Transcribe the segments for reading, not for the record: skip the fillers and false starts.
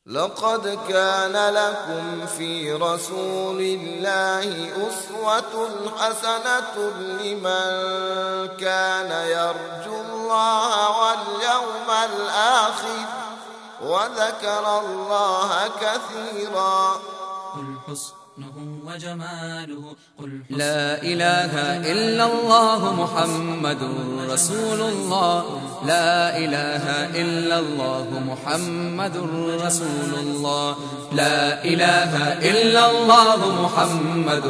لقد كان لكم في رسول الله أسوة حسنة لمن كان يرجو الله واليوم الآخر وذكر الله كثيرا. قل حسنه وجماله لا إله إلا الله محمد رسول الله. لا إله إلا الله محمد رسول الله. لا إله إلا الله محمد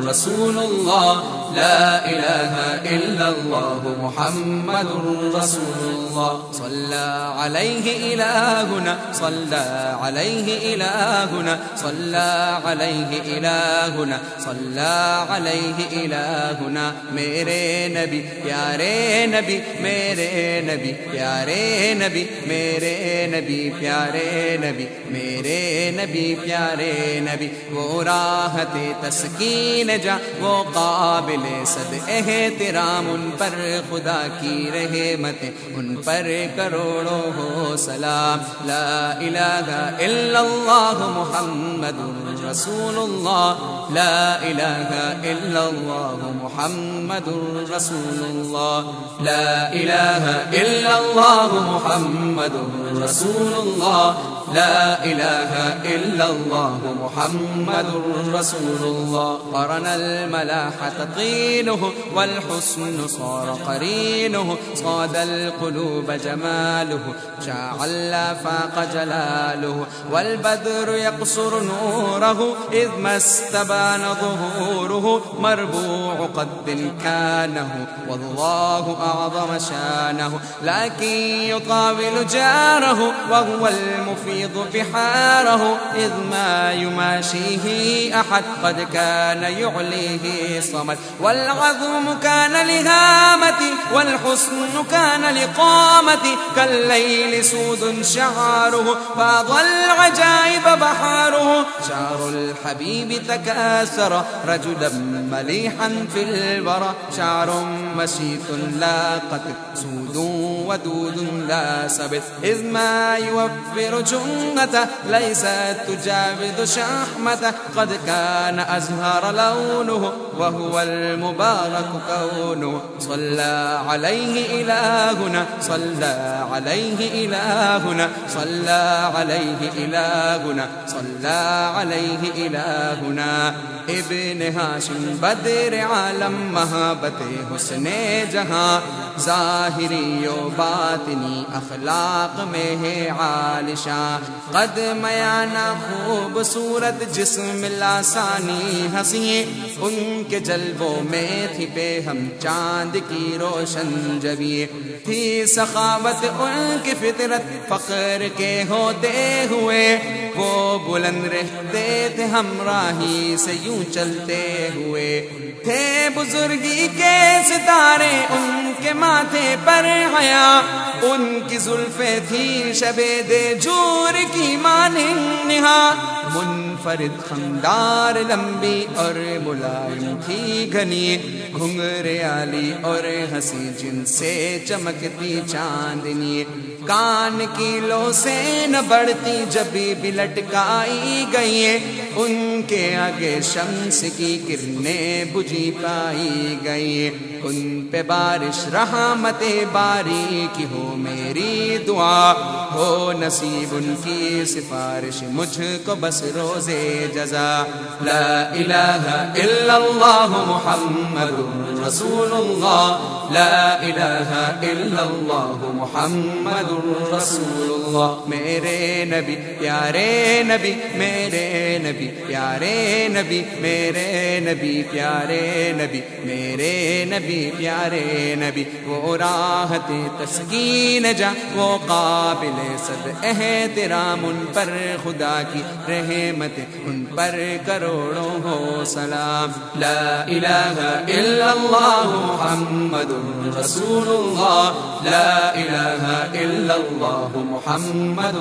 رسول الله. لا إله إلا الله محمد رسول الله. صلى عليه إلهنا صلى عليه إلهنا صلى عليه إلهنا صلى عليه إلهنا. میرے نبی پیارے نبی میرے نبی پیارے نبی میرے نبی پیارے نبی میرے نبی پیارے نبی. وہ راحت تسکین جا وہ قابل صد احترام ان پر خدا کی رحمتیں ان پر کروڑوں ہو سلام. لا الہ الا اللہ محمد رسول اللہ. لا الہ الا اللہ محمد رسول اللہ. لا الہ الا اللہ محمد رسول اللہ. لا الہ الا اللہ محمد رسول اللہ. قرن الملاح تقينه والحسن صار قرينه. صاد القلوب جماله شاع الآفاق جلاله. والبدر يقصر نوره إذ ما استبان ظهوره. مربوع قد كانه والله أعظم شانه. لكن يطاول جاره وهو المفيض بحاره. إذ ما يماشيه أحد قد كان يعليه صمد. والعظم كان لهامتي والحسن كان لقامتي. كالليل سود شعاره فاض العجائب بحاره. شعر الحبيب تكاثر رجلا مليحا في الورى. شعر مسيث لاقت سود ودود لا سبت. إذ ما يوفر جنته ليست تجاوز شحمته. قد كان أزهر لونه وهو المبارك كونه. صلى عليه إلهنا صلى عليه إلهنا صلى عليه إلهنا صلى عليه إلهنا. ابن ہاشم بدر عالم محبت حسن جہاں. ظاہری و باطنی اخلاق میں ہے عالشاں. قد میانہ خوبصورت جسم لاسانی ہنسی. ان کے جلووں میں تھی پہ ہم چاند کی روشن جبی. تھی سخاوت ان کی فطرت فقر کے ہوتے ہوئے. وہ بلند رہتے تھے ہمراہی سے یوں چلتے ہوئے. تھے بزرگی کے ستارے ان کے ماتھے پر حیا. ان کی زلفیں تھی شبید جور کی مانند نہا. منفرد خمدار لمبی اور ملائم تھی گھنی. گھنگرے عالی اور ہنسی جن سے چمکتی چاندنی. کان کی لو سے نہ بڑھتی جب بھی لٹکائی گئی. ان کے آگے شمس کی کرنیں بجھی پائی گئی. ان پہ بارش رحمت باری کی ہو میری دعا. ہو نصیب ان کی سفارش مجھ کو بس روزے جزا. لا الہ الا اللہ محمد رسول اللہ. لا الہ الا اللہ محمد رسول اللہ. میرے نبی پیارے نبی میرے نبی پیارے نبی میرے نبی پیارے نبی میرے نبی پیارے نبی. وہ راحت تسکین جا وہ قابل صد احترام ان پر خدا کی رحمت ان پر کروڑوں ہو سلام. لا الہ الا اللہ محمد رسول الله لا إله إلا الله محمد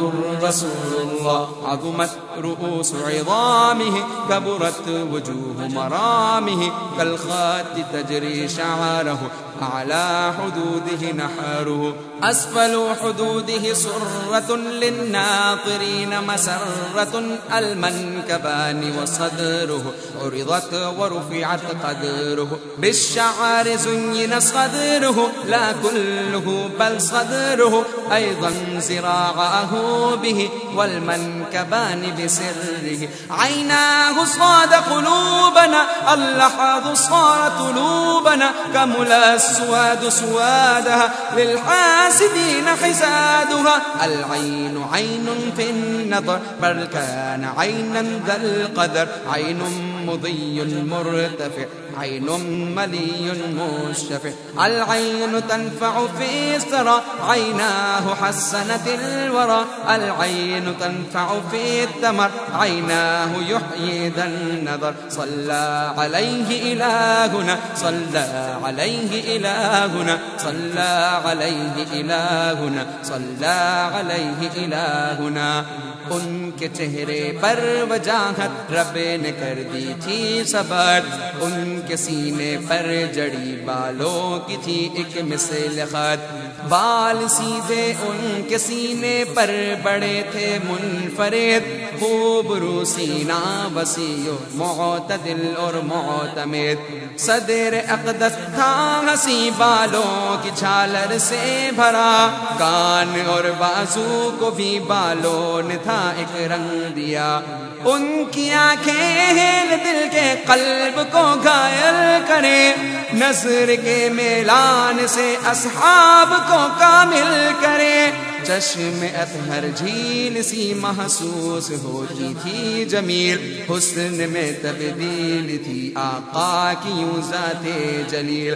رسول الله عظمت رؤوس عظامه كبرت وجوه مرامه كالخات تجري شعاره أعلى حدوده نحاره أسفل حدوده سرة للناطرين مسرة المنكبان وصدره عرضت ورفعت قدره بالشعر زين صدره لا كله بل صدره أيضا زراعه به والمنكبان بسره عيناه صاد قلوبنا اللحظ صار قلوبنا كمل السواد سوادها للحاسدين حسادها العين عين في النظر بل كان عينا ذا القدر عين مضي مرتفع عين ملي مشفع العين تنفع في الثرى عيناه حسنت الورى العين تنفع في الثمر عيناه يحيي ذا النظر صلى عليه إلهنا صلى عليه إلهنا صلى عليه إلهنا صلى عليه إلهنا ان کے چہرے پر وجاہت رب نے کر دی تھی صبر ان کے سینے پر جڑی بالوں کی تھی ایک مثل خط بال سیدھے ان کے سینے پر بڑے تھے منفرد خوب رو سینہ وسیع معتدل اور معتمد صدر اقدس تھا ہنسی بالوں کی جھالر سے بھرا کان اور بازو کو بھی بالوں نے تھا ایک رنگ دیا ان کی آنکھیں ہیں دل کے قلب کو گھائل کرے نظر کے میلان سے اصحاب کو کامل کرے چشم اطہر جھیل سی محسوس ہوتی تھی جمیل حسن میں تبدیل تھی آقا کی یوں ذات جلیل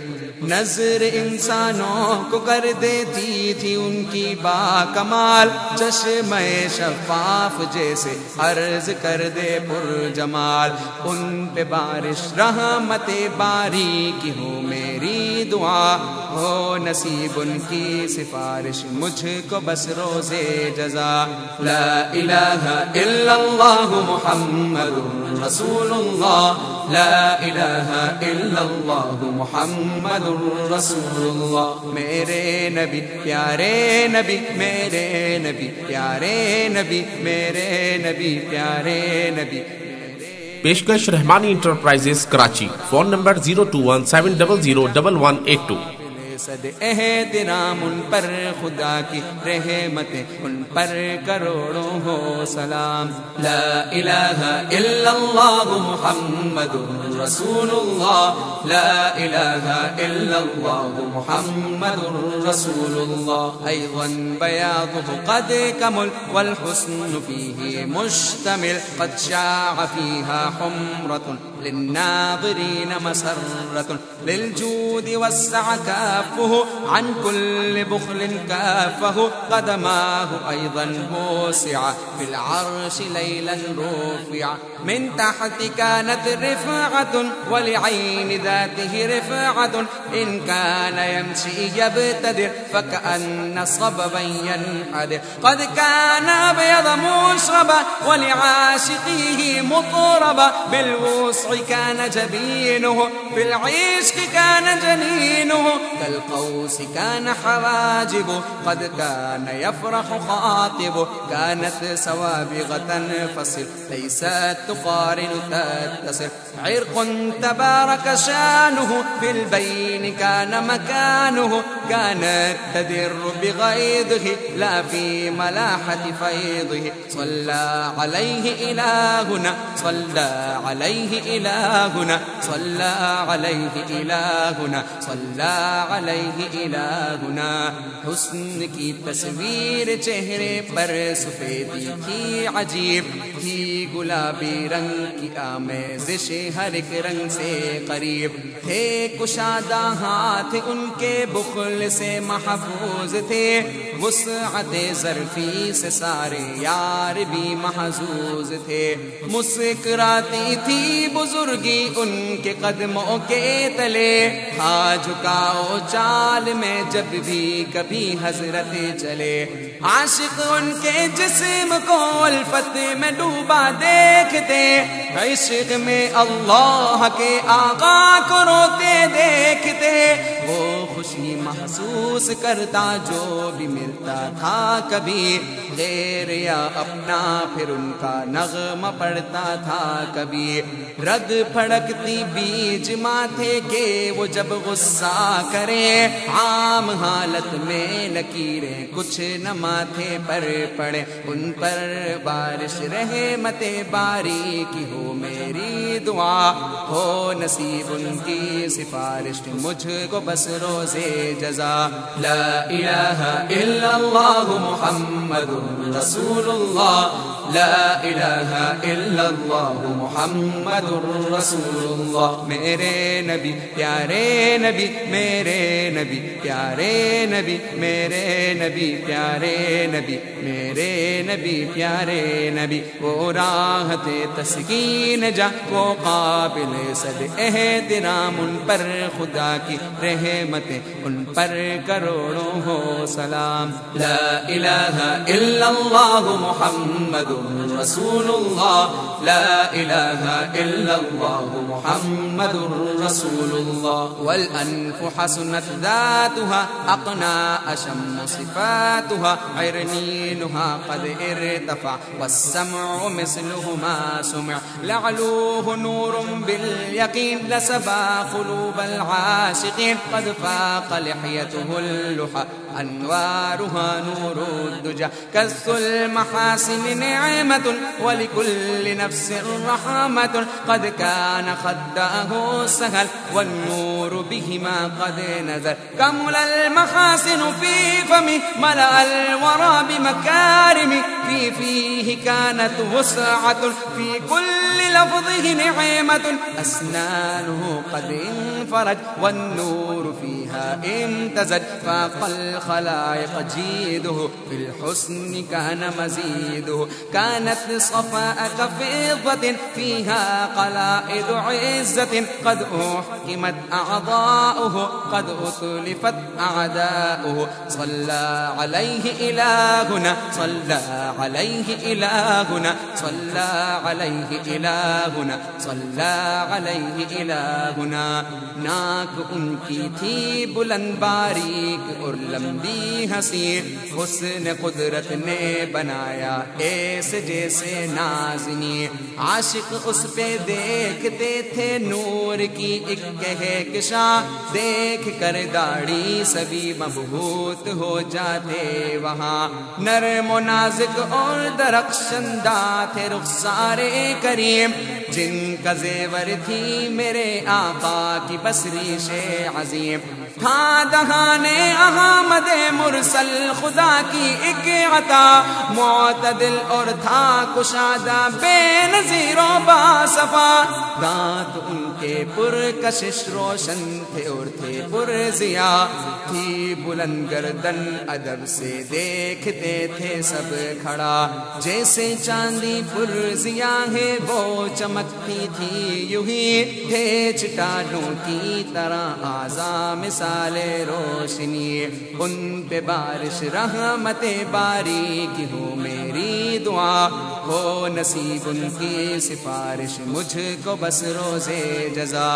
نظر انسانوں کو کر دیتی تھی ان کی با کمال چشم شفاف جیسے عرض کر دے پر جمال ان پہ بارش رحمت باری کی ہو میری دعا ہو نصیب ان کی سفارش مجھ کو بس روزے جزا لا الہ الا اللہ محمد رسول اللہ لا الہ الا اللہ محمد رسول اللہ میرے نبی پیارے نبی میرے نبی پیارے نبی میرے نبی پیارے نبی پیشکش رحمانی انٹرپرائزز کراچی فون نمبر 02170011182 صد احترام ان پر خدا کی رحمتیں ان پر کروڑوں ہو سلام لا الہ الا اللہ محمد رسول اللہ لا الہ الا اللہ محمد رسول اللہ ایضا بیاضه قد کمل والحسن فيه مشتمل قد شاع فيها حمرة للناظرين مسرة للجود والسعة كافه عن كل بخل كافه قدماه أيضا وسعة في العرش ليلا رفع من تحت كانت رفعة ولعين ذاته رفعة إن كان يمشي يبتدر فكأن صببا ينحدر قد كان أبيض مشربا ولعاشقيه مطربا بالوسع كان جبينه في العشق كان جنينه كالقوس كان حواجبه قد كان يفرح خاطبه كانت سوابغ تنفصل ليست تقارن تتصل عرق تبارك شانه في البين كان مكانه كانت تدر بغيظه لا في ملاحة فيضه صلى عليه إلهنا صلى عليه إلهنا صلى عليه إلهنا صلى عليه إلهنا حسن کی تصویر چہرے پر سفیدی تھی عجیب تھی گلابی رنگ کی آمیزش ہر ایک رنگ سے قریب تھے کشادہ ہاتھ ان کے بخل سے محفوظ تھے وسعت ظرفی سے سارے یار بھی ہی محظوظ تھے، مسکراتی تھی بزرگی ان کے قدموں کے تلے، تھا جھکاؤ چال میں جب بھی کبھی حضرت چلے، عاشق ان کے جسم کو الفت میں ڈوبا دیکھتے، عشق میں اللہ کے آقا کو روتے دیکھتے، وہ خوشی محسوس کرتا جو بھی ملتا تھا کبھی، غیر یا اپنا پھر ان کا نغمہ پڑتا تھا کبھی، رگ پھڑکتی بیج ماتھے کے وہ جب غصہ کرے، عام حالت میں لکیریں کچھ نہ ماتھے پر پڑے، ان پر بارش رحمت باری کی ہو میری دعا، ہو نصیب ان کی سفارش مجھ کو بس روزے جزا، لا الہ الا اللہ محمد رسول اللہ، لا الہ الا اللہ محمد رسول اللہ، میرے نبی پیارے نبی، میرے نبی پیارے نبی، میرے نبی پیارے نبی، میرے نبی پیارے نبی، وہ راحت تسکین جا، وہ قابل صد احترام، ان پر خدا کی رحمتیں ان پر کروڑوں ہو سلام، لا الہ الا اللہ محمد رسول اللہ، لا الہ الا اللہ محمد رسول اللہ، والانف حسنت ذاتها اقنا اشم صفاتها عرنینها قد ارتفع والسمع مثلهما سمع لعلوه نور باليقين لسبا قلوب العاشقين قد فاق لحيته اللحى انوارها نور الدجى كث المحاسن نعمة ولكل نفس رحمة قد كان خداه سهل والنور بهما قد نزل كمل المحاسن في فمه ملأ الورى بمكارم في فيه كانت وسعة في كل لفظه نعمة أسنانه قد انفرج والنور فيها امتزج فاق الخلائق جيده في الحسن كان مزيده كانت صفاء كفضة فيها قلائد عزة قد أحكمت أعضاؤه قد أتلفت أعداؤه صلى عليه إلهنا صلى عليه إلهنا صلى عليه إلهنا صلى عليه إلهنا ناک ان کی تھی بلند باریک اور لمبی حسین حسن قدرت نے بنایا ایسے جیسے نازنی عاشق اس پہ دیکھتے تھے نور کی ایک کہکشاں دیکھ کر داڑھی سبھی مبہوت ہو جاتے وہاں نرم و نازک اور درخشندہ تھے رخسار کریم جن کا زیور تھی میرے آقا کی بصریش عظیم تھا دہانے احمد مرسل خدا کی ایک عطا معتدل اور تھا کشادہ بے نظیر و باصفا دانت ان کے پرکشش روشن تھے اور تھے پرضیا تھی بلند گردن ادب سے دیکھتے تھے سب کھڑا جیسے چاندی پرضیا ہے وہ چمکتی تھی یوں ہی تھے چٹانوں کی طرح اعضاء مثال روشنی ان پہ بارش رحمت باری کی ہو میری دعا ہو نصیب ان کی سفارش مجھ کو بس روزے جزا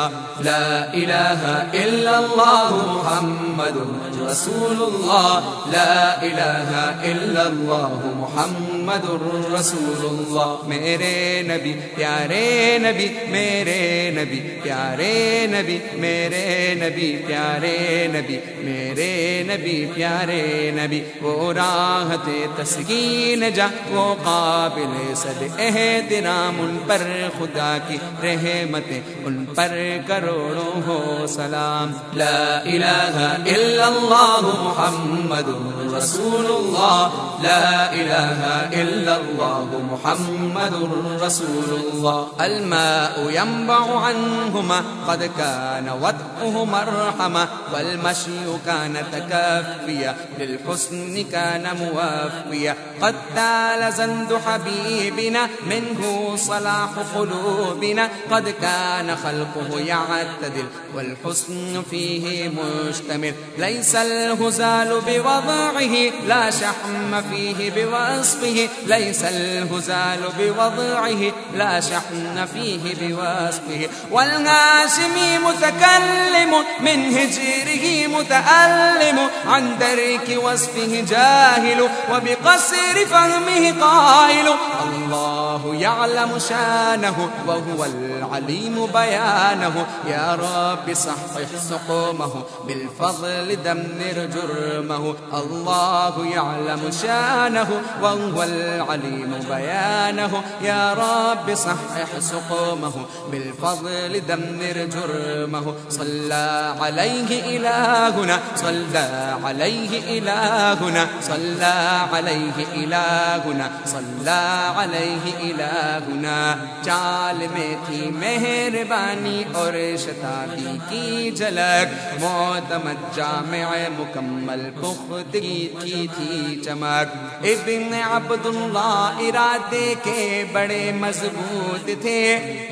لا الہ الا اللہ محمد رسول اللہ لا الہ الا اللہ محمد رسول اللہ میرے نبی پیارے نبی میرے نبی پیارے نبی میرے نبی پیارے نبی میرے نبی پیارے نبی وہ راحت تسکین جا وہ قابل صد احترام ان پر خدا کی رحمتیں ان پر کروڑوں ہو سلام لا الہ الا اللہ محمد رسول اللہ لا الہ إلا الله محمد رسول الله الماء ينبع عنهما قد كان وضعه مرحمة والمشي كان تكافيا للحسن كان موافيا قد تال زند حبيبنا منه صلاح قلوبنا قد كان خلقه يعتدل والحسن فيه مشتمل ليس الهزال بوضعه لا شحم فيه بوصفه ليس الهزال بوضعه لا شحم فيه بوصفه والهاشمي متكلم من هجره متألم عن درك وصفه جاهل وبقصر فهمه قائل الله يعلم شانه وهو العليم بيانه يا رب صحح سقومه بالفضل دمر جرمه الله يعلم شانه وهو العليم بيانه يا رب صحح سقومه بالفضل دمر جرمه صلى عليه إلهنا صلى عليه إلهنا صلى عليه إلهنا صلى عليه إلهنا چال میں تھی مہربانی اور شتابی کی جھلک معتمد جامع مکمل پختگی کی تھی چمک ابن عبداللہ ارادے کے بڑے مضبوط تھے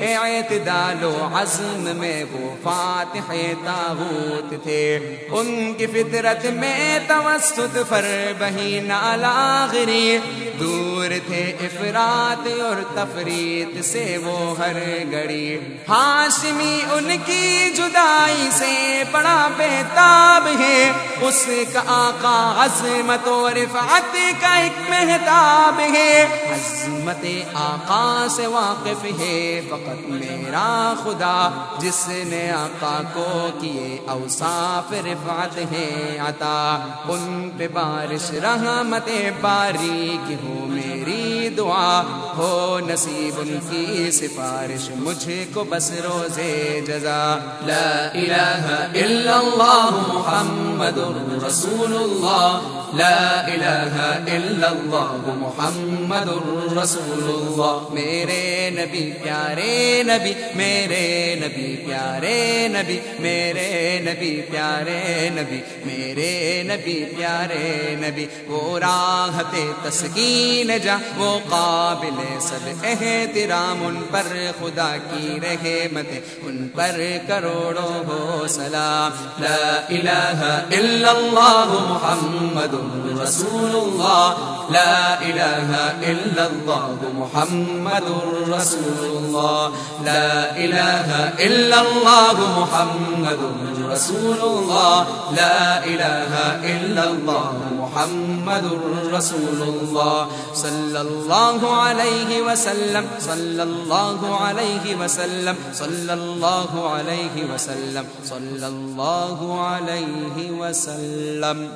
اعتدال و عزم میں وہ فاتح طاغوت تھے ان کی فطرت میں توسط فربہی نالاغری دور تھے افراط اور تفریط سے وہ ہر گھڑی ہاشمی ان کی جدائی سے بڑا بےتاب ہے اس کا آقا عظمت و رفعت کا ایک مہتاب ہے عظمت آقا سے واقف ہے فقط میرا خدا جس نے آقا کو کیے اوصاف رفعت ہے عطا ان پہ بارش رحمت باری کی ہو میری دعا ہو نصیب ان کی سفارش مجھے کو بس روزے جزا لا الہ الا اللہ محمد رسول اللہ لا الہ الا اللہ محمد رسول اللہ میرے نبی پیارے نبی میرے نبی پیارے نبی میرے نبی پیارے نبی میرے نبی پیارے نبی وہ راحت تسکین جا وہ قابل سب احترام ان پر خدا کی رحمت ان پر کروڑوں ہو سلام لا الہ الا اللہ محمد رسول اللہ لا الہ الا اللہ محمد رسول اللہ لا الہ الا اللہ محمد رسول اللہ لا الہ الا اللہ محمد رسول اللہ صلی اللہ علیہ وسلم صلی اللہ علیہ وسلم صلی اللہ علیہ وسلم صلی اللہ علیہ وسلم